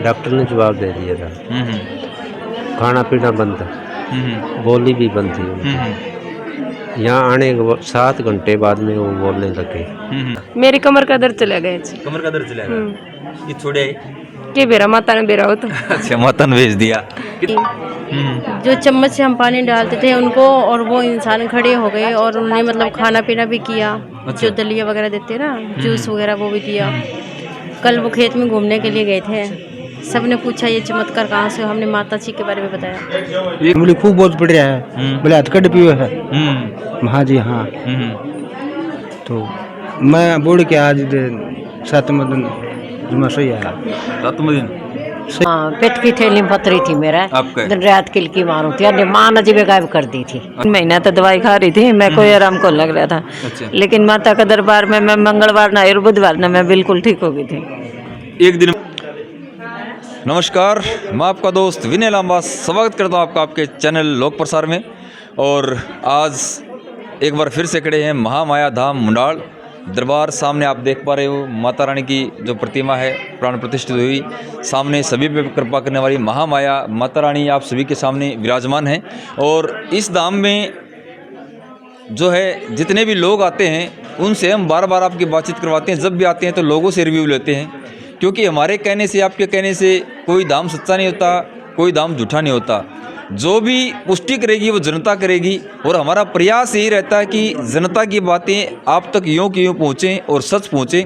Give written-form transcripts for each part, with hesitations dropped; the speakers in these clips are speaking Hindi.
डॉक्टर ने जवाब दे दिया था। खाना पीना बंद था, बोली भी बंद थी उनकी। यहाँ आने के 7 घंटे बाद में वो बोलने लगे। मेरी कमर का दर्द चला गया जी। कमर का दर्द चला गया, ये छोड़े के बेरा माता ने बेरा हो तो अच्छा माता ने भेज दिया। जो चम्मच से हम पानी डालते थे उनको, और वो इंसान खड़े हो गए और उन्होंने मतलब खाना पीना भी किया। जो दलिया वगैरह देते हैं ना, जूस वगैरह वो भी दिया। कल वो खेत में घूमने के लिए गए थे, सबने पूछा ये चमत्कार कहाँ से, हमने माता जी के बारे में बताया। बोले खूब बहुत बढ़िया है, बोले हथकड़ पियो है। हाँ जी हाँ। तो मैं बोल के आज 7वां दिन जुम्मा सही आया। 7वां दिन हाँ, पेट की थैली में पथरी थी मेरा, दिन रात किलकी मारू थी, माँ ने जीवे गायब कर दी थी। महीना तो दवाई खा रही थी मैं, कोई आराम को लग रहा था। लेकिन माता का दरबार में मैं मंगलवार ना और बुधवार ना मैं बिल्कुल ठीक हो गई थी एक दिन। नमस्कार, मैं आपका दोस्त विनय लांबा स्वागत करता हूँ आपका आपके चैनल लोक प्रसार में। और आज एक बार फिर से खड़े हैं महामाया धाम मुंडाल दरबार। सामने आप देख पा रहे हो माता रानी की जो प्रतिमा है प्राण प्रतिष्ठित हुई, सामने सभी पे कृपा करने वाली महामाया माता रानी आप सभी के सामने विराजमान है। और इस धाम में जो है जितने भी लोग आते हैं उनसे हम बार बार आपकी बातचीत करवाते हैं। जब भी आते हैं तो लोगों से रिव्यू लेते हैं, क्योंकि हमारे कहने से आपके कहने से कोई धाम सच्चा नहीं होता, कोई धाम झूठा नहीं होता। जो भी पुष्टि करेगी वो जनता करेगी, और हमारा प्रयास यही रहता है कि जनता की बातें आप तक यूँ की यूँ पहुँचें और सच पहुँचें।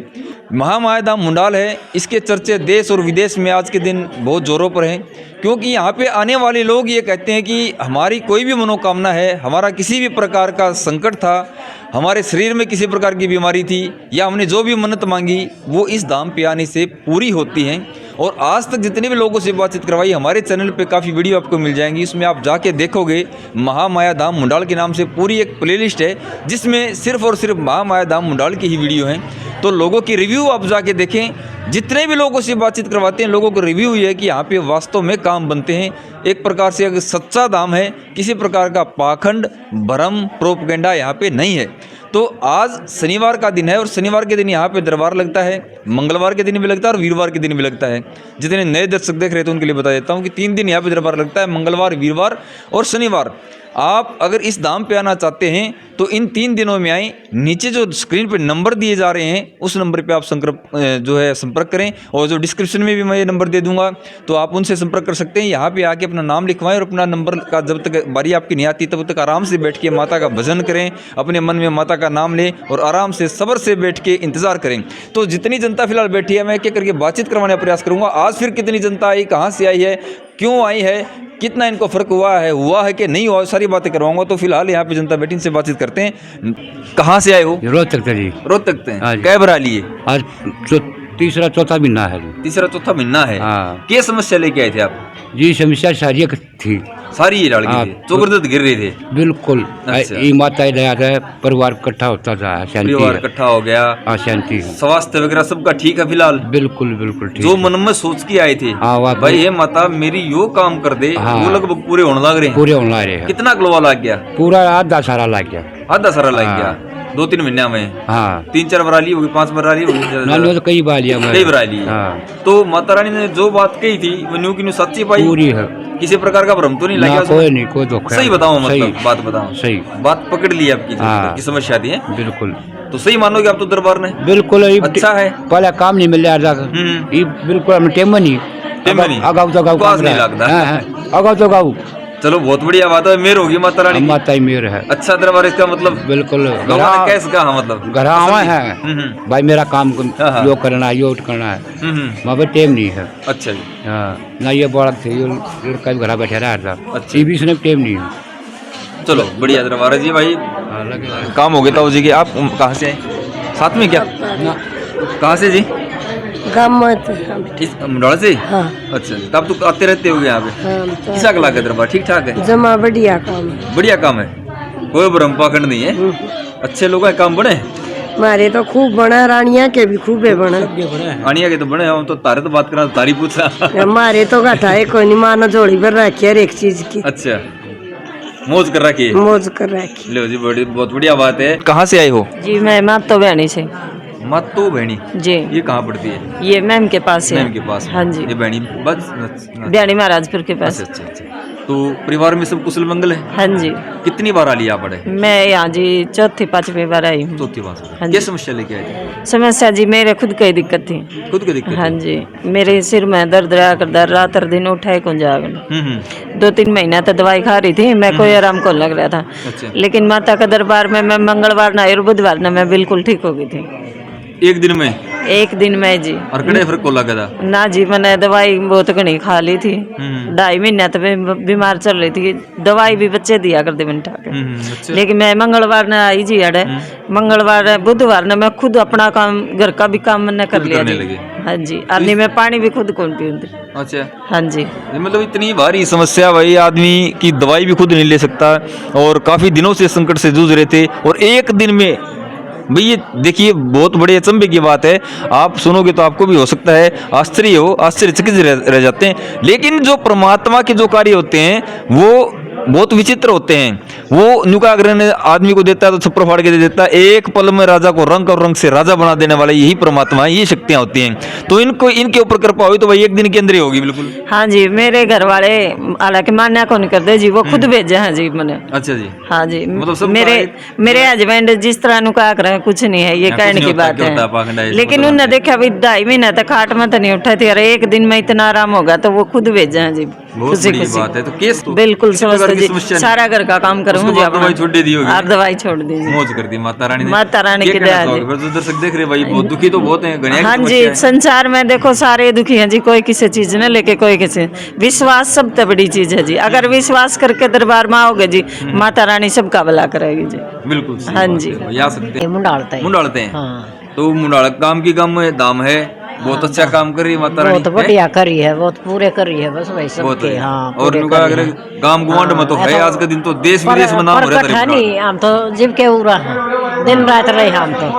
महामाया धाम मुंडाल है, इसके चर्चे देश और विदेश में आज के दिन बहुत ज़ोरों पर हैं, क्योंकि यहाँ पे आने वाले लोग ये कहते हैं कि हमारी कोई भी मनोकामना है, हमारा किसी भी प्रकार का संकट था, हमारे शरीर में किसी प्रकार की बीमारी थी, या हमने जो भी मन्नत मांगी वो इस धाम पे आने से पूरी होती हैं। और आज तक जितने भी लोगों से बातचीत करवाई, हमारे चैनल पे काफ़ी वीडियो आपको मिल जाएंगी, इसमें आप जाके देखोगे महामाया धाम मुंडाल के नाम से पूरी एक प्लेलिस्ट है जिसमें सिर्फ और सिर्फ महामाया धाम मुंडाल की ही वीडियो हैं। तो लोगों की रिव्यू आप जाके देखें, जितने भी लोगों से बातचीत करवाते हैं लोगों को रिव्यू ये है कि यहाँ पे वास्तव में काम बनते हैं। एक प्रकार से अगर सच्चा धाम है, किसी प्रकार का पाखंड भ्रम प्रोपगेंडा यहाँ पे नहीं है। तो आज शनिवार का दिन है और शनिवार के दिन यहाँ पे दरबार लगता है, मंगलवार के दिन भी लगता है और वीरवार के दिन भी लगता है। जितने नए दर्शक देख रहे थे उनके लिए बता देता हूँ कि 3 दिन यहाँ पे दरबार लगता है, मंगलवार, वीरवार और शनिवार। आप अगर इस धाम पे आना चाहते हैं तो इन 3 दिनों में आएँ। नीचे जो स्क्रीन पे नंबर दिए जा रहे हैं उस नंबर पे आप संपर्क करें, और जो डिस्क्रिप्शन में भी मैं ये नंबर दे दूंगा तो आप उनसे संपर्क कर सकते हैं। यहाँ पे आके अपना नाम लिखवाएं और अपना नंबर का जब तक बारी आपकी नहीं आती तब तक आराम से बैठ के माता का भजन करें, अपने मन में माता का नाम लें और आराम से सब्र से बैठ के इंतजार करें। तो जितनी जनता फिलहाल बैठी है मैं एक एक करके बातचीत करवाने का प्रयास करूँगा। आज फिर कितनी जनता आई, कहाँ से आई है, क्यों आई है, कितना इनको फ़र्क हुआ है कि नहीं हुआ, सारी बातें करवाऊंगा। तो फिलहाल यहाँ पे जनता बैठी, इनसे बातचीत करते हैं। कहाँ से आए हो? रोहतक से जी। रोहतक से कै बार लिए? आज तीसरा चौथा महीना है जी। तीसरा चौथा महीना है। हाँ। क्या समस्या लेके आए थे आप? जी समस्या सारी थी, सारी ये लड़की थी, चोकर गिर रहे थे। बिल्कुल। अच्छा। ये माता दया है, परिवार इकट्ठा होता था, शांति, परिवार इकट्ठा हो गया, शांति, स्वास्थ्य वगैरह सबका ठीक है फिलहाल? बिल्कुल बिल्कुल ठीक। जो मन में सोच के आए थे भाई ये माता मेरी यो काम कर दे, वो लगभग पूरे होने लग रहे हैं। पूरे होने लग रहे हैं। कितना किलो लग गया? पूरा आधा सारा लग गया। आधा सारा लग गया 2-3 महीने में? हाँ। 3-4 बराली होगी, 5 बराली होगी, तो कई बार लिया, कई बराली। तो माता रानी ने जो बात कही थी वो न्यू की न्यू सच्ची पाई? पूरी है, किसी प्रकार का भ्रम तो नहीं लगा? कोई नहीं, कोई धोखा। सही बताओ, मतलब बात बताओ, सही बात पकड़ ली आपकी की समस्या थी है? बिल्कुल। तो सही मानोगे आप तो दरबार ने? बिल्कुल अच्छा है। पहले काम नहीं मिल रहा था, बिल्कुल टेम नहीं अगाऊ तो नहीं लगता, अगाऊ तो गाऊ। चलो बहुत बढ़िया बात है, मेर होगी माता रानी, माता ही मेर है। अच्छा दरबार इसका मतलब बिल्कुल। कैसे कहा मतलब घर आवा है भाई, मेरा काम यो करना है, यो करना है, वहाँ पे टेम नहीं है। अच्छा जी। हाँ ना, ये बड़ा थे लड़का घर बैठा रहा था। अच्छा। ये भी इसने टेम नहीं है। चलो बढ़िया दरबार जी भाई, काम हो गया ताऊ जी के। आप कहाँ से आए? साथ में क्या? कहाँ से जी? मुंडाल से? हाँ। अच्छा, तब तो आते रहते हो यहाँ पे? हाँ। किसा का लागे दरबार ठीक ठाक है? जमा बढ़िया काम है। बढ़िया काम है, कोई भ्रम पाखंड नहीं है। अच्छे लोग हैं, काम बने हमारे तो खूब बना, रानिया के भी खूब बना, रानिया के तो बने। हम तो तारे तो बात करा, तारी पूछा। हमारे तो घटा है कोई नहीं, माना जोड़ी पर रखी हर एक चीज की। अच्छा, मौज कर रखी है? मौज कर रखी। लो जी, बहुत बढ़िया बात है। कहाँ से आए हो? जी मैं मातो बहनी से। मातो बहनी जी। ये कहाँ पड़ती है? ये मैम के पास है। मैम के पास? हाँ जी। ये बहनी बस ब्याणी महाराजपुर के पास। अच्छा अच्छा अच्छा। तो परिवार में सब कुशल मंगल है? हाँ जी। कितनी बार आ लिया आप पढ़े? मैं यहाँ जी चौथी पांचवी बार आई हूँ। चौथी बार। हाँ क्या जी। समस्या लेके आए थे? समस्या जी मेरे खुद की दिक्कत थी। खुद की दिक्कत? हाँ जी, मेरे सिर में दर्द रहा कर रात और दिन उठाए कौन जागन। 2-3 महीना तो दवाई खा रही थी मैं, कोई आराम को लग रहा था। अच्छा। लेकिन माता का दरबार में मैं मंगलवार ना और बुधवार ना मैं बिल्कुल ठीक हो गई थी। एक दिन में? एक दिन में जी। और कड़े फर्क को लगा था? ना जी, मैंने दवाई बहुत घनी खा ली थी। 2.5 महीना तो मैं बीमार चल रही थी। दवाई भी बच्चे दिया करते मैंने ठाके। अच्छा। लेकिन मैं मंगलवार ने आई जी अड़े, मंगलवार बुधवार ने मैं खुद अपना काम घर का भी काम मैंने कर लिया करने जी। लगे? हाँ जी, आदमी मैं पानी भी खुद कौन पीऊंगी। अच्छा। हाँ जी। ये मतलब इतनी भारी समस्या भाई, आदमी की दवाई भी खुद नहीं ले सकता और काफी दिनों से संकट से जूझ रहे थे और एक दिन में भाई ये देखिए बहुत बड़े अचंभे की बात है। आप सुनोगे तो आपको भी हो सकता है आश्चर्यचकित रह जाते हैं। लेकिन जो परमात्मा के जो कार्य होते हैं वो बहुत विचित्र होते हैं। वो नुकाग्रह ने आदमी को देता है तो छप्पर फाड़ के दे देता है। एक पल में राजा को रंग और रंग से राजा बना देने वाला यही परमात्मा है, ये शक्तियां होती हैं। तो इनके ऊपर कृपा हुई तो भाई एक दिन के अंदर ही होगी बिल्कुल। हाँ जी, मेरे घर वाले हालांकि मान्या को नहीं करते जी, वो खुद भेजे हैं जी मैंने। अच्छा जी। हाँ जी, मतलब सब मेरे हस्बैंड जिस तरह नुकाग रहे कुछ नहीं है, ये कहने की बात है। लेकिन उन्होंने देखा भी 2.5 महीना तक खाट में तो नहीं उठा थी, अरे एक दिन में इतना आराम होगा तो वो खुद भेजे हैं जी। बहुत बड़ी बात है। तो केस तो बिल्कुल समझते जी, सारा घर का काम करूँ जी। दवाई छोड़ दी होगी? और दवाई छोड़ दी, मौज कर दी माता रानी ने। माता रानी की दया जी। दर्शक देख रहे भाई, बहुत दुखी तो बहुत हैं। हाँ जी, संसार में देखो सारे दुखी हैं जी, कोई किसी चीज ने लेके कोई किसी। विश्वास सबसे बड़ी चीज है जी। अगर विश्वास करके दरबार में आओगे जी, माता रानी सबका भला करेगी जी। बिल्कुल। हाँ जी। आ सकते हैं। मुंडालते हैं। तो मुंडाल काम की कम दाम है, बहुत अच्छा काम कर रही है माता रानी। बहुत बढ़िया करी है, बहुत पूरे करी है बस भाई सबके। हाँ, और अगर गांव गुआंढ में तो है आज के दिन तो देश विदेश में नाम हो रहा है। नहीं, हम तो जीव के उरा हैं, दिन रात रहे हम तो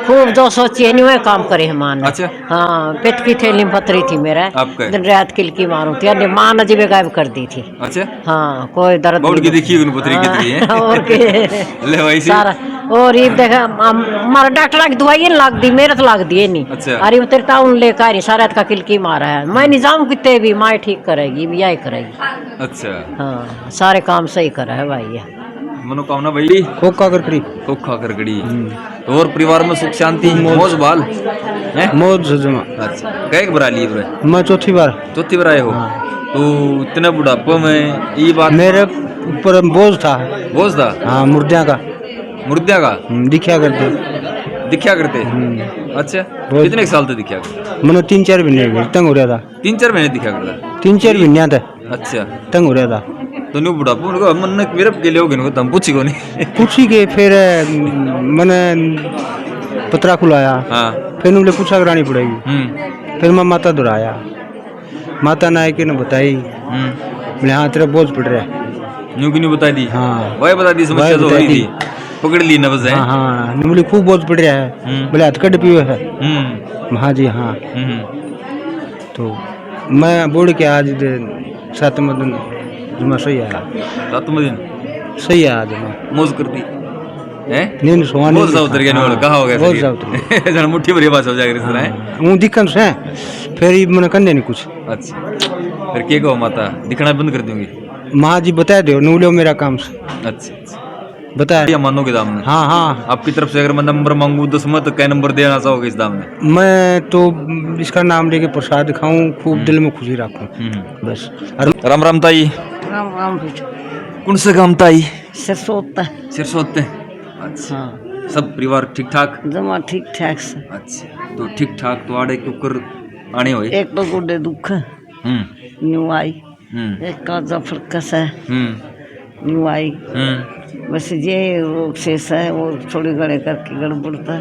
खूब जो सोचिए नहीं वही काम करे हम। अच्छा। हाँ, पेट की थैली में पथरी थी मेरा, दिन रात किलकी मारू थी, माँ ने जीवे गायब कर दी थी। अच्छा। हाँ, कोई दर्द बहुत की देखी पथरी कितनी है। और के ले भाई सारा और ये देखा हमारा डॉक्टर की दवाई लाग दी, मेरे तो लाग दी नहीं। अच्छा। अरे तेरे टाउन लेकर आ रही सारा का किलकी मारा है, मैं नहीं जाऊँ कितने भी माँ ठीक करेगी, भी यही करेगी। अच्छा। हाँ, सारे काम सही करा है भाई। मनोकामना भाई खोखा करकड़ी खोखा करकड़ी। और परिवार में सुख शांति मौज बाल मौज जमा। अच्छा, कई बार लिए ब्रे? मैं चौथी बार आए हो। तो इतने बुढ़ापे में ये बात मेरे ऊपर बोझ था। हाँ, मुर्दिया का दिखा करते। अच्छा, कितने साल तक दिखा करते? मैंने 3-4 महीने तंग हो रहा था। 3-4 महीने दिखा करता? 3-4 महीने था। अच्छा, तंग हो रहा था। तो न्यू बुढ़ापा उनको मन मेरे के लिए होगे तुम पूछी को नहीं? पूछी के फिर मैंने पतरा खुलाया। हाँ। फिर उन्हें पूछा करानी पड़ेगी। फिर मैं माता दुराया, माता नाय के ने बताई, बोले हाँ तेरा बोझ पड़ रहा है। न्यू की नहीं बता दी? हाँ, वही बता दी, समस्या तो हुई थी, पकड़ ली नब्ज है। हाँ, बोले खूब बोझ पड़ रहा है, बोले हथकड़ पियो है। हाँ जी हाँ। तो मैं बोल के आज 7वां दिन जुमा सही आया। 7वां दिन सही है आज मौज कर दी है। नींद सोने बहुत उतर गया नहीं, कहा हो गया बहुत जन मुट्ठी भरी बात हो जाएगी इस तरह है। वो दिक्कत से फिर मैंने करने नहीं कुछ। अच्छा, फिर क्या कहो माता दिखना बंद कर दूंगी? माँ जी बता दो नू लो मेरा काम से। अच्छा, बताया मानोगे दाम में? हाँ हाँ। आपकी तरफ से अगर मैं नंबर मांगू 10 में तो क्या नंबर देना चाहोगे इस दाम में? मैं तो इसका नाम लेके प्रसाद खाऊं, खूब दिल में खुशी रखूं बस। राम राम ताई। राम कौन से काम ताई? सिरसोते। अच्छा, सब परिवार ठीक ठाक? जमा ठीक ठाक से। अच्छा, तो ठीक ठाक तो आड़े के ऊपर आने हुए? एक तो गुड्डे दुख न्यू आई, एक का जफर कसा न्यू आई, बस ये रोग शेष है वो थोड़ी घड़े करके गड़बड़ता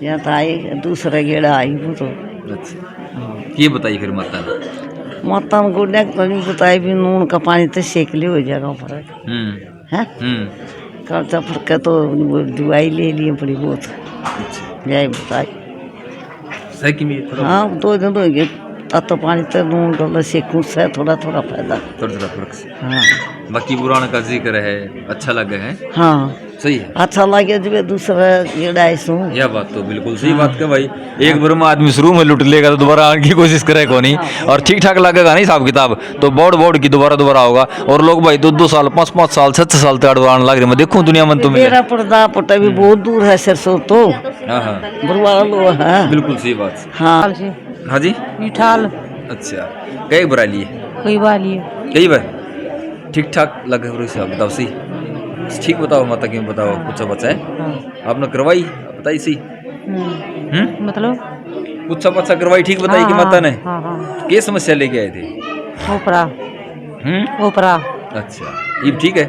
यहाँ तो आई, दूसरा गेड़ा आई वो तो। अच्छा, ये बताइए फिर माता ने? माता में गुड्डे को नहीं बताई भी नून का पानी तो सेक ले हो जाएगा फर्क है। कल जफर का तो दवाई ले लिए बड़ी बहुत, यही बताई। सही में हाँ, 2 दिन हो गए तातो पानी तो लून डालो सेकूं से थोड़ा थोड़ा फायदा। थोड़ा थोड़ा फर्क से। हाँ बाकी पुराण का जिक्र है, अच्छा लगे है, हाँ सही है। अच्छा लगे जब दूसरा ये सू। यह बात तो बिल्कुल सही बात है भाई। एक बार में आदमी शुरू में लुट लेगा तो दोबारा आने की कोशिश करे को नहीं, और ठीक ठाक लगेगा नहीं हिसाब किताब तो बोर्ड की दोबारा होगा। और लोग भाई 2-2 साल 5-5 साल 6-6 साल तक आने लग रहे। मैं देखूं दुनिया में तो मेरा पर्दा पट्टा भी बहुत दूर है सरसों तो। हाँ हाँ बरवाला लो है। बिल्कुल सही बात। हाँ हाँ जी मिठाल अच्छा कई बार लिए कोई वाली कई बार ठीक ठाक लगे और हिसाब बताओ सही ठीक बताओ माता क्यों बताओ कुछ बच्चा है आपने करवाई बताई सी मतलब कुछ बच्चा करवाई ठीक बताई कि माता ने हाँ क्या समस्या लेके आए थे ओपरा ओपरा अच्छा ये ठीक है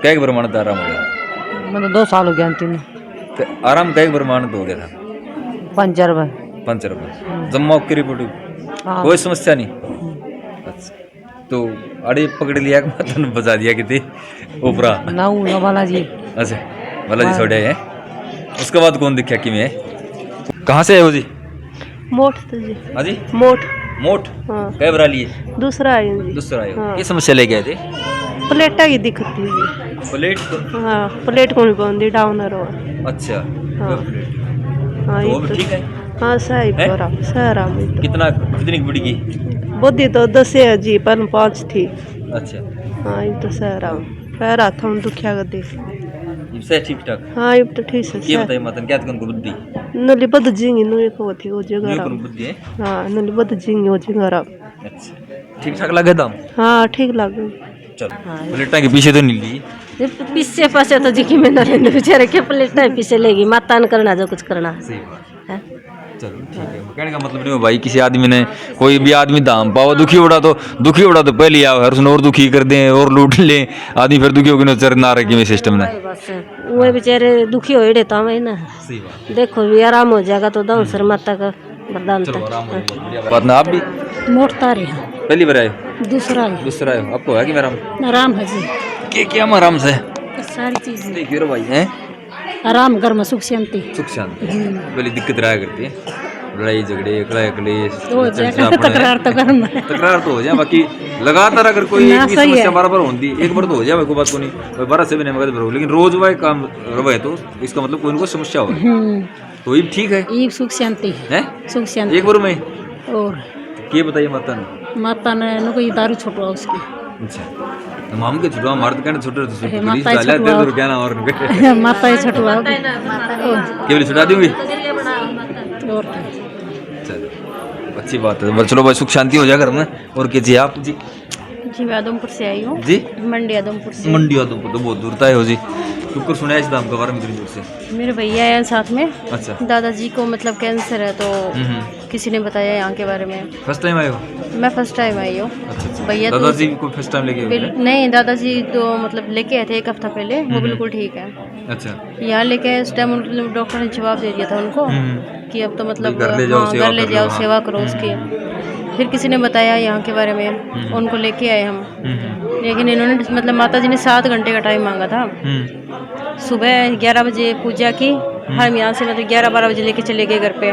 कई बार मानता आराम हो गया मतलब 2 साल हो गया अंतिम तो आराम कई बार मानत हो गया था पंचर जम्मा की रिपोर्ट कोई समस्या नहीं अच्छा तो अड़े पकड़ लिया कि माता ने बजा दिया कि ओपरा ना बालाजी अच्छा बालाजी छोड़े है उसके बाद कौन दिखा कि मैं कहाँ से आए हो जी मोट तो जी हाँ जी मोट मोट हाँ कई बार लिए दूसरा आए जी दूसरा आए हो हाँ। ये समस्या लेके आए थे प्लेटा की दिक्कत थी जी प्लेट हाँ प्लेट को नहीं पाऊंगी डाउनर हो अच्छा हाँ। प्लेट हाँ तो ये वो भी तो ठीक है हाँ सही है? आराम सही आराम है तो कितनी की पड़ेगी बुद्धि तो 10 है जी पर 5 थी अच्छा हाँ ये तो सही आराम पैर हाथ हम दुखिया कर दे से ठीक ठाक हाँ ये तो ठीक है ये बताइए माता क्या तुमको बुद्धि नली बद जिंगी नु एक होती हो जगह ये आराम बुद्धि है हाँ नली बद जिंगी हो जगह आराम अच्छा ठीक ठाक लगे दाम हाँ ठीक लगे चलो प्लेटा के पीछे तो नहीं ली पीछे पासे तो जी में न रहने बेचारे के प्लेटा पीछे लेगी माता ने करना जो कुछ करना सही बात चलो ठीक है कहने का मतलब नहीं हो भाई किसी आदमी ने कोई भी आदमी दाम पाओ दुखी उड़ा तो पहले आओ हर उसने और दुखी कर दें और लूट लें आदमी फिर दुखी होगी चर ना रखे में सिस्टम ने बस वो बेचारे दुखी हो रहता हमें ना सही बात देखो भी आराम हो जाएगा तो दाऊं सर माता का वरदान चलो आराम हो गया बढ़िया बात ना आप भी मोड़ता रहे पहली बार आए दूसरा दूसरा आए आपको है कि मेरा आराम है जी क्या आराम से सारी चीज देखिए रो भाई हैं आराम घर में सुख शांति सुख शांति पहले दिक्कत रहा करती है लड़ाई झगड़े कलेश तकरार तो घर में तकरार तो हो जाए बाकी लगातार अगर कोई एक भी समस्या बार होती एक बार तो हो जाए कोई बात को नहीं 12 से भी नहीं मगर लेकिन रोज वह काम रहे तो इसका मतलब कोई ना कोई समस्या हो तो ये ठीक है ये सुख शांति है सुख शांति एक बार में और ये बताइए माता ने कोई दारू छुटवा उसकी अच्छा हम के छुटवा मार कहना छोटे माता क्या ना और माता ही छुटवा केवल छुटा दूंगी और चलो अच्छी बात है चलो भाई सुख शांति हो जाए घर में और क्या जी आप जी जी मैं आदमपुर से आई हूँ जी मंडी आदमपुर से मंडी आदमपुर तो बहुत दूर हो जी शुक्र सुना इस दाम के बारे में इतनी दूर से मेरे भैया हैं साथ में अच्छा दादाजी को मतलब कैंसर है तो किसी ने बताया यहाँ के बारे में फर्स्ट टाइम आए हो मैं फर्स्ट टाइम आई हूँ अच्छा भैया तो दादाजी को फर्स्ट टाइम लेके नहीं दादाजी तो मतलब लेके आए थे 1 हफ्ता पहले वो बिल्कुल ठीक है अच्छा यहाँ लेके आए उस टाइम डॉक्टर ने जवाब दे दिया था उनको कि अब तो मतलब घर ले जाओ सेवा करो उसकी फिर किसी ने बताया यहाँ के बारे में उनको लेके आए हम लेकिन इन्होंने मतलब माता जी ने 7 घंटे का टाइम मांगा था सुबह 11 बजे पूजा की हम यहाँ से मतलब 11-12 बजे लेके चले गए घर पे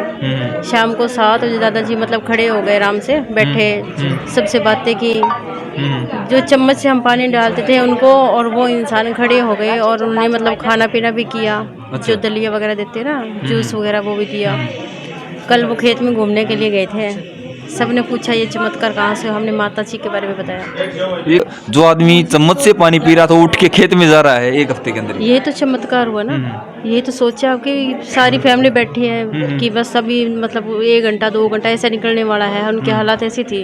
शाम को 7 बजे दादाजी मतलब खड़े हो गए आराम से बैठे सबसे बातें की जो चम्मच से हम पानी डालते थे उनको और वो इंसान खड़े हो गए और उन्होंने मतलब खाना पीना भी किया जो दलिया वगैरह देते ना जूस वगैरह वो भी दिया कल वो खेत में घूमने के लिए गए थे सबने पूछा ये चमत्कार कहाँ से हमने माता जी के बारे में बताया जो आदमी चम्मच से पानी पी रहा था उठ के खेत में जा रहा है 1 हफ्ते के अंदर ये तो चमत्कार हुआ ना ये तो सोचा कि सारी फैमिली बैठी है कि बस अभी मतलब 1 घंटा 2 घंटा ऐसा निकलने वाला है उनकी हालत ऐसी थी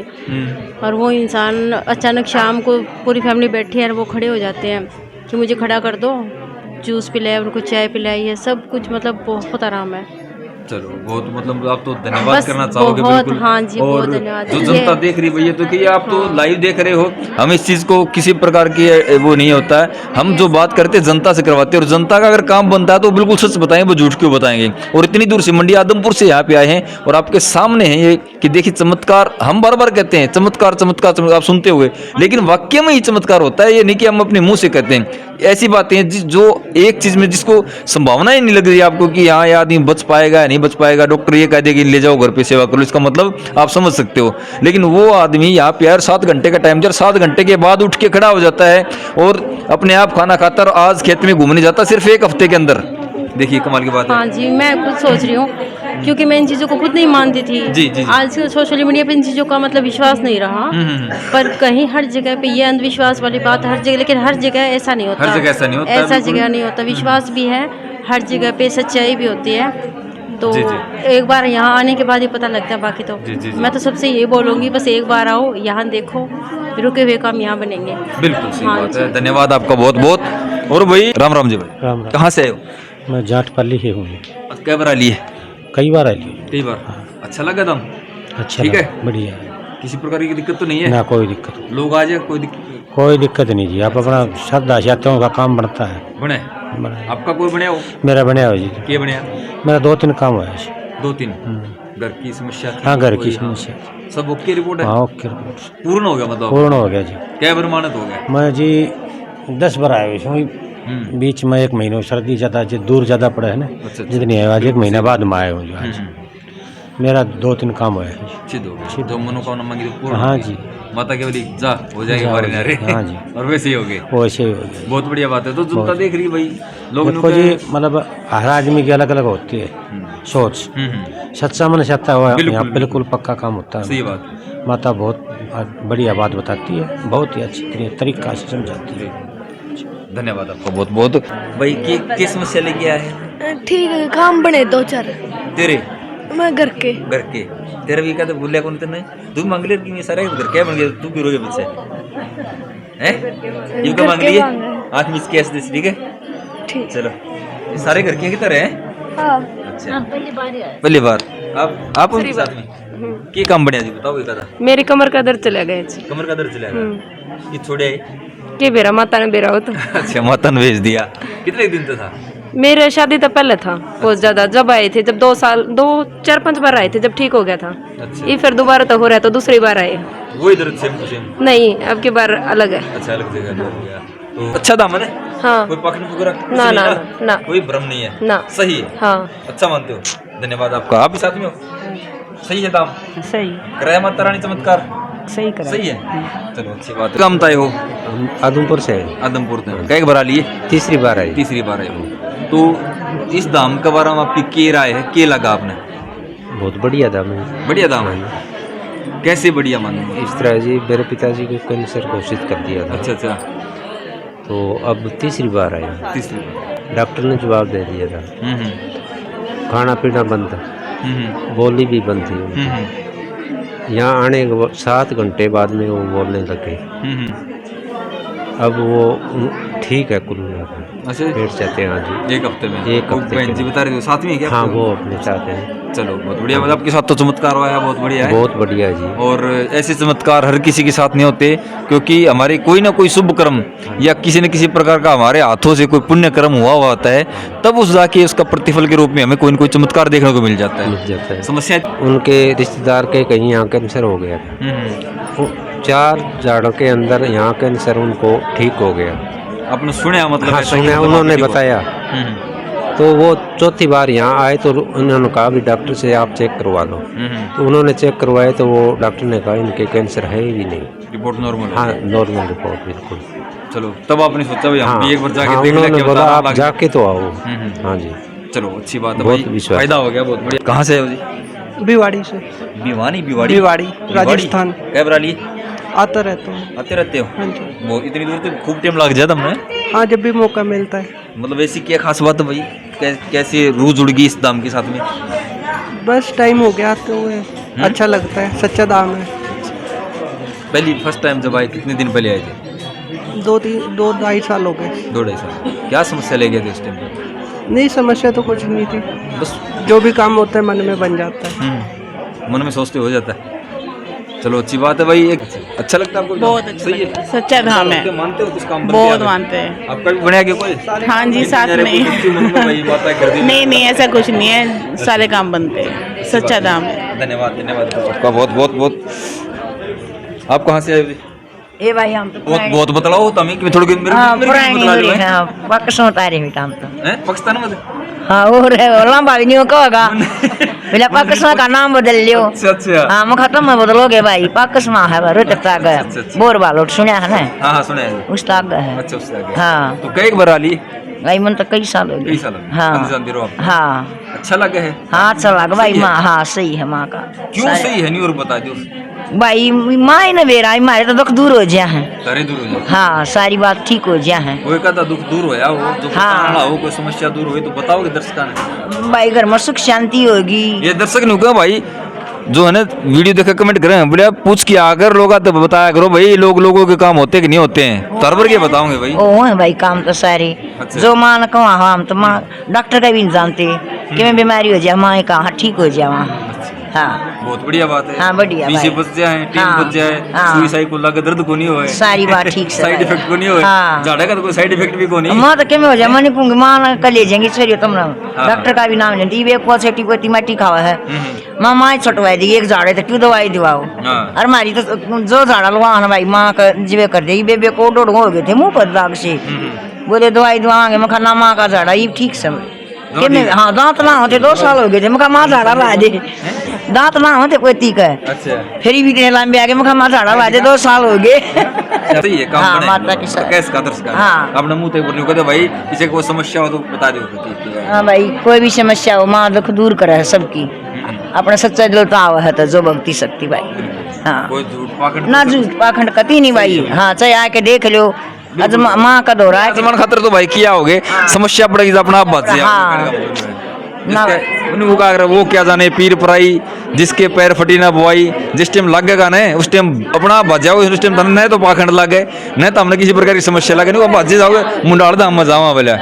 और वो इंसान अचानक शाम को पूरी फैमिली बैठी है और वो खड़े हो जाते हैं कि मुझे खड़ा कर दो जूस पिलाया उनको चाय पिलाई है सब कुछ मतलब बहुत आराम है चलो बहुत मतलब आप तो धन्यवाद करना चाहोगे बिल्कुल हाँ जी और बहुत धन्यवाद जो जनता देख रही भैया तो कि आप तो लाइव देख रहे हो हम इस चीज को किसी प्रकार की वो नहीं होता है हम जो बात करते हैं जनता से करवाते हैं और जनता का अगर काम बनता है तो बिल्कुल सच बताएं वो झूठ क्यों बताएंगे और इतनी दूर से मंडी आदमपुर से यहाँ पे आए हैं और आपके सामने है ये कि देखिए चमत्कार हम बार बार कहते हैं चमत्कार चमत्कार चमत्कार आप सुनते हुए लेकिन वाक्य में ही चमत्कार होता है ये नहीं कि हम अपने मुंह से कहते हैं ऐसी बातें हैं जो एक चीज में जिसको संभावना ही नहीं लग रही आपको कि यहाँ ये आदमी बच पाएगा नहीं नहीं बच पाएगा, डॉक्टर ये कह देगा कि ले जाओ घर पे सेवा करो, इसका मतलब आप समझ सकते हो। लेकिन वो आदमी यहाँ पे यार 7 घंटे का टाइम, जब 7 घंटे के बाद उठ के खड़ा हो जाता है और अपने आप खाना खाता और आज खेत में घूमने जाता सिर्फ 1 हफ्ते के अंदर। देखिए कमाल की बात है। हाँ जी, मैं खुद सोच रही हूँ, क्योंकि मैं इन चीज़ों को खुद नहीं मानती थी। जी। आज सोशल मीडिया पे इन चीज़ों का मतलब विश्वास नहीं रहा। पर कहीं हर जगह पे ये अंधविश्वास वाली बात हर जगह, लेकिन हर जगह ऐसा नहीं होता। हर जगह ऐसा नहीं होता, ऐसा बिल्कुल। जगह नहीं होता, विश्वास भी है हर जगह पे, सच्चाई भी होती है। तो जी। एक बार यहाँ आने के बाद ही पता लगता है, बाकी तो जी। मैं तो सबसे ये बोलूँगी, बस एक बार आओ यहाँ देखो, रुके हुए काम यहाँ बनेंगे। बिल्कुल सही हाँ बात जी। है, धन्यवाद आपका बहुत बहुत। और भाई राम राम जी भाई, राम राम। कहाँ से आए हो? मैं जाटपल्ली ही हूँ, कै बार लिए? कई बार आई। कई बार। अच्छा लगा दम? अच्छा ठीक लगा, है? बढ़िया है, किसी प्रकार की दिक्कत तो नहीं है? ना कोई दिक्कत, लोग आ जाए, कोई दिक्कत कोई दिक्कत नहीं जी। आप अपना श्रद्धा चाहते का काम बनता है। बने? बना- आपका कोई बने हो? मेरा बनया हो जी, क्या बने? मेरा 2-3 काम हुआ है। 2-3 घर की समस्या थी? हाँ, घर की कोई? समस्या। सब ओके रिपोर्ट है? हाँ, ओके रिपोर्ट पूर्ण हो गया मतलब? पूर्ण हो गया जी। क्या प्रमाणित हो गया? मैं जी 10 बार आया हुई हूँ, बीच में 1 महीने सर्दी ज़्यादा, जो दूर ज़्यादा पड़े है ना, अच्छा। जितनी है आज 1 महीना बाद में आया हूँ जी। आज मेरा 2-3 काम हुआ है जी। सिद्ध हो गया, जो मनोकामना मांगी थी पूर्ण? हाँ जी, माता के बोली जा हो जाएगा जा, हमारे हो नारे। जाएगा, हाँ जी। और वैसे ही हो गए। वो ऐसे ही हो गया। बहुत बढ़िया बात है। तो जनता बहुत। देख रही है भाई, लोग देखो जी, मतलब हर आदमी की अलग अलग होती है सोच। सच्चा मन सच्चा हुआ, बिल्कुल, यहाँ बिल्कुल। बिल्कुल पक्का काम होता है। सही बात। माता बहुत बढ़िया बात बताती है, बहुत ही अच्छी तरीका से समझाती है। धन्यवाद आपका बहुत बहुत। भाई किस समस्या लेके आया है? ठीक है, काम बने 2-4 तेरे मैं घर के। घर के? तेरा भी क्या तो बोलिया कौन तेने? तू मांग ले कि सारे घर क्या बन गया, तू क्यों रोगे मुझसे? हैं? ये क्या मांग लिए? आज मिस कैश दे, ठीक है? ठीक। चलो, ये सारे घर के तरह हैं? हाँ। अच्छा, पहली बार आप उनके साथ में क्या काम बढ़िया जी, बताओ एक आधा। मेरी कमर का दर्द चला गया जी। कमर का दर्द चला गया, ये छोड़े? के बेरा माता ने बेरा हो तो अच्छा, माता ने भेज दिया। कितने दिन था? मेरे शादी तो पहले था बहुत ज्यादा, जब आए थे, जब 4-5 बार आए थे, जब ठीक हो गया था। अच्छा। ये फिर दोबारा तो हो रहा है, तो दूसरी बार आए। वही दर्द सेम टू सेम? नहीं, अब की बार अलग है। अच्छा, अलग जगह हो गया तो अच्छा दामन है? हाँ। कोई पकड़ वगैरह कुछ ना नहीं ना ना कोई भ्रम नहीं है ना। सही है? हाँ अच्छा मानते हो, धन्यवाद आपका। आप भी साथ में हो? सही है दाम? सही कराया माता रानी चमत्कार? सही करा। सही है, चलो अच्छी बात है। कम ताई हो? हम आदमपुर से हैं। आदमपुर से कई बार लिए? तीसरी बार आई। तीसरी बार आए हो। तो इस दाम के बारे में आपकी क्या राय है, क्या लगा आपने? बहुत बढ़िया दाम है। बढ़िया दाम है? कैसे बढ़िया मानो? इस तरह जी, मेरे पिताजी को कैंसर घोषित कर दिया था। अच्छा, तो अब तीसरी बार आया। तीसरी बार। डॉक्टर ने जवाब दे दिया था, खाना पीना बंद था, बोली भी बंद थी। यहाँ आने के 7 घंटे बाद में वो बोलने लगे। अब वो ठीक है कुल मिलाकर। अच्छा, पेट चाहते हैं आज एक हफ्ते में? एक हफ्ते बहन जी बता रहे हो साथ में है क्या? हाँ, आपके? वो अपने चाहते हैं। चलो बहुत बढ़िया, मतलब आपके साथ तो चमत्कार हुआ है, बहुत बढ़िया है। बहुत बढ़िया जी। और ऐसे चमत्कार हर किसी के साथ नहीं होते, क्योंकि हमारे कोई ना कोई शुभ कर्म या किसी न किसी प्रकार का हमारे हाथों से कोई पुण्य कर्म हुआ होता है, तब उस जाके उसका प्रतिफल के रूप में हमें कोई न कोई चमत्कार देखने को मिल जाता है। मिल जाता है। समस्या? उनके रिश्तेदार के कहीं यहाँ कैंसर हो गया था। वो 4 जाड़ों के अंदर यहाँ कैंसर उनको ठीक हो गया। आपने सुना मतलब? हाँ, ऐसा कि सुना, मतलब उन्होंने आपने बताया। हम्म, तो वो चौथी बार यहाँ आए तो उन्होंने कहा भी डॉक्टर से आप चेक करवा लो। तो उन्होंने चेक करवाए तो वो डॉक्टर ने कहा इनके कैंसर है ही नहीं। Report normal? हाँ, नॉर्मल रिपोर्ट बिल्कुल। चलो, तब आपने सोचा भाई हम हाँ, भी एक बार जाके हाँ, देख लें उन्होंने क्या बोला बता रहा आप है। जाके तो आओ। हाँ जी, चलो अच्छी बात है बहुत भाई, विश्वास। फायदा हो गया, बहुत बढ़िया। कहाँ से हो जी? भिवाड़ी से। भिवानी? भिवाड़ी, राजस्थान। कै बार लिए? आता रहता हूँ। आते रहते हो? हाँ जी। वो इतनी दूर तो खूब टाइम लग जाता हमने। हाँ, जब भी मौका मिलता है। मतलब ऐसी क्या खास बात है भाई, कैसे रूह जुड़ गई इस दाम के साथ में? बस टाइम हो गया आते हुए, अच्छा लगता है, सच्चा दाम है। पहली फर्स्ट टाइम जब आए कितने दिन पहले आए थे? 2-2.5 साल हो गए। 2-2.5 साल। क्या समस्या ले गए थे उस टाइम? नहीं, समस्या तो कुछ नहीं थी, बस जो भी काम होता है मन में बन जाता है। मन में सोचते हो जाता है। चलो अच्छी बात है भाई। एक अच्छा लगता है आपको? बहुत अच्छा सही है, लगता है। सच्चा धाम है। मानते हो कुछ काम? बहुत मानते हैं। आपका भी बनया क्या कोई? हाँ जी, साथ में। नहीं नहीं, ऐसा कुछ नहीं है, सारे काम बनते हैं, सच्चा धाम है। धन्यवाद, धन्यवाद आपका बहुत बहुत बहुत। आप कहाँ से आए? ए भाई हम तो बहुत बहुत बतलाओ तमी कि थोड़ी मेरे पुरानी होरी है पाकिस्तान तारे बेटा हम तो हैं पाकिस्तान में हाँ और लंबा भी नहीं होगा पहले पाकिस्तान का नाम बदल लियो। अच्छा अच्छा हाँ मुखतम में बदलोगे भाई पाकिस्तान है रोहतक तक है बोर बालोट सुना है ना। हाँ हाँ सुना है उस तक है। अच्छा उससे आगे हाँ तो कई बार आ ली भाई मन तो कई साल हो गए। कई साल हो गए। हाँ जानती रहो आप हाँ अच्छा लगा है हाँ अच्छा लगा भाई सही है? माँ हाँ सही है माँ का क्यों सही है नहीं और बता दो भाई माँ ही ना बेरा मारे तो दुख दूर हो जाए हैं। सारे दूर हो जाए हाँ सारी बात ठीक हो जाए हैं। कोई का दुख दूर हो या वो जो हाँ। बताना हो कोई समस्या दूर हुई तो बताओगे दर्शकों ने भाई घर में सुख शांति होगी। ये दर्शक नहीं कहा भाई जो है ना वीडियो देखे कमेंट करें बोले पूछ के आकर लोग आते बताया करो भाई लोगों के काम होते कि नहीं होते हैं तरबर के बताओगे भाई ओ है भाई काम तो सारे अच्छा। जो माँ ने कहा हम तो माँ डॉक्टर का भी नहीं जानते कि मैं बीमारी हो जाए माँ कहा ठीक हो जाए वहाँ। हाँ बहुत बढ़िया बात है हाँ बढ़िया पीछे भाई। बच जाए टीम हाँ, बच जाए हाँ। सुई साई को लगे दर्द को नहीं होए सारी बात ठीक से साइड भाई। इफेक्ट को नहीं होए हाँ। झाड़ा का तो कोई साइड इफेक्ट भी को नहीं माँ तो क्या में हो जाए मनी पूंगी माँ ने कल ले जाएंगे छोरी तुम डॉक्टर का भी नाम नहीं दी वे को सेटी पोती माटी खावा है माँ माँ छटवाई दी एक झाड़े तो क्यों दवाई दिवाओ हाँ। और मारी तो जो झाड़ा लगा ना भाई माँ का जिवे कर देगी बेबे को डोड़ हो गए थे मुंह पर दाग से बोले दवाई दवाएंगे मैं खाना माँ का झाड़ा ये ठीक से कि मैं हाँ दांत ना होते 2 साल हो गए थे मैं माँ झाड़ा ला दे दांत ना होते कोई तीक है अच्छा फिर भी इतने लंबे आगे मैं माँ झाड़ा ला दे 2 साल हो गए। सही है काम हाँ, बने माता की तो कैसे का दर्शक हाँ। अपने मुंह ते बोलने को कहते भाई किसी को कोई समस्या हो तो बता दो हाँ भाई कोई भी समस्या हो माँ दुख दूर करे है सबकी अपना सच्चा दिल तो आवा है तो जो भक्ति शक्ति भाई। हाँ कोई झूठ पाखंड ना झूठ पाखंड कती नहीं भाई। हाँ चाहे आके देख लो आज माँ का दौरा है। आसमान खातर तो भाई किया होगे समस्या पड़ेगी तो अपना आप बच जाए हाँ। ना वो क्या जाने पीर पराई जिसके पैर फटी ना बुआई जिस टाइम लगेगा ना उस टाइम अपना बच जाओ उस टाइम नहीं तो पाखंड लगे नहीं तो हमने किसी प्रकार की समस्या लगे नहीं वो बच जाओगे मुंडाल धाम में जावा बोला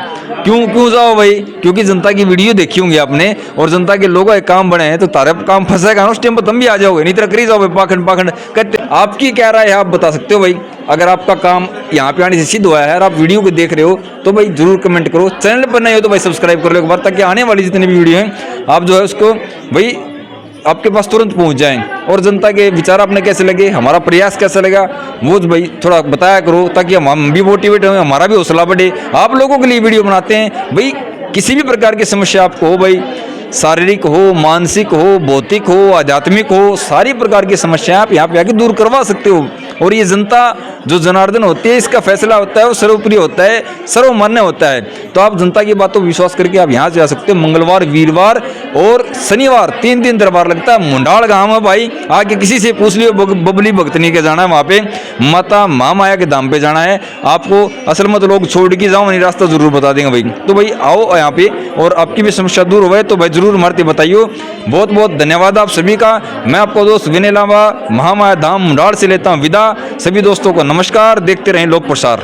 क्यों जाओ भाई क्योंकि जनता की वीडियो देखी होंगी आपने और जनता के लोगों एक काम बने हैं तो तारे काम फंसेगा ना उस टाइम पर तुम भी आ जाओगे नहीं तो करी जाओगे पाखंड कहते आपकी क्या राय है आप बता सकते हो भाई अगर आपका काम यहाँ पे आने से सिद्ध हुआ है और आप वीडियो को देख रहे हो तो भाई जरूर कमेंट करो चैनल पर नहीं हो तो भाई सब्सक्राइब कर लो एक बार ताकि आने वाली जितनी भी वीडियो हैं आप जो है उसको भाई आपके पास तुरंत पहुंच जाएं और जनता के विचार आपने कैसे लगे हमारा प्रयास कैसा लगा वो भाई थोड़ा बताया करो ताकि हम भी मोटिवेट हों हमारा भी हौसला बढ़े। आप लोगों के लिए वीडियो बनाते हैं भाई किसी भी प्रकार की समस्या आपको हो भाई शारीरिक हो मानसिक हो भौतिक हो आध्यात्मिक हो सारी प्रकार की समस्याएं आप यहाँ पे आके दूर करवा सकते हो और ये जनता जो जनार्दन होती है इसका फैसला होता है वो सर्वोपरि होता है सर्वमान्य होता है। तो आप जनता की बातों पर विश्वास करके आप यहाँ से जा सकते हो। मंगलवार वीरवार और शनिवार 3 दिन दरबार लगता है मुंडाल गाँव में भाई आके किसी से पूछ लियो बबली भक्तनी के जाना है वहाँ पे माता महामाया के धाम पे जाना है आपको असल में तो लोग छोड़ के जाओ नहीं रास्ता जरूर बता देंगे भाई। तो भाई आओ यहाँ पे और आपकी भी समस्या दूर हो तो भाई जरूर हमारे बताइयो। बहुत बहुत धन्यवाद आप सभी का। मैं आपको दोस्त विनय लांबा महामाया धाम मुंडाल से लेता हूँ विदा। सभी दोस्तों को नमस्कार। देखते रहें लोक प्रसार।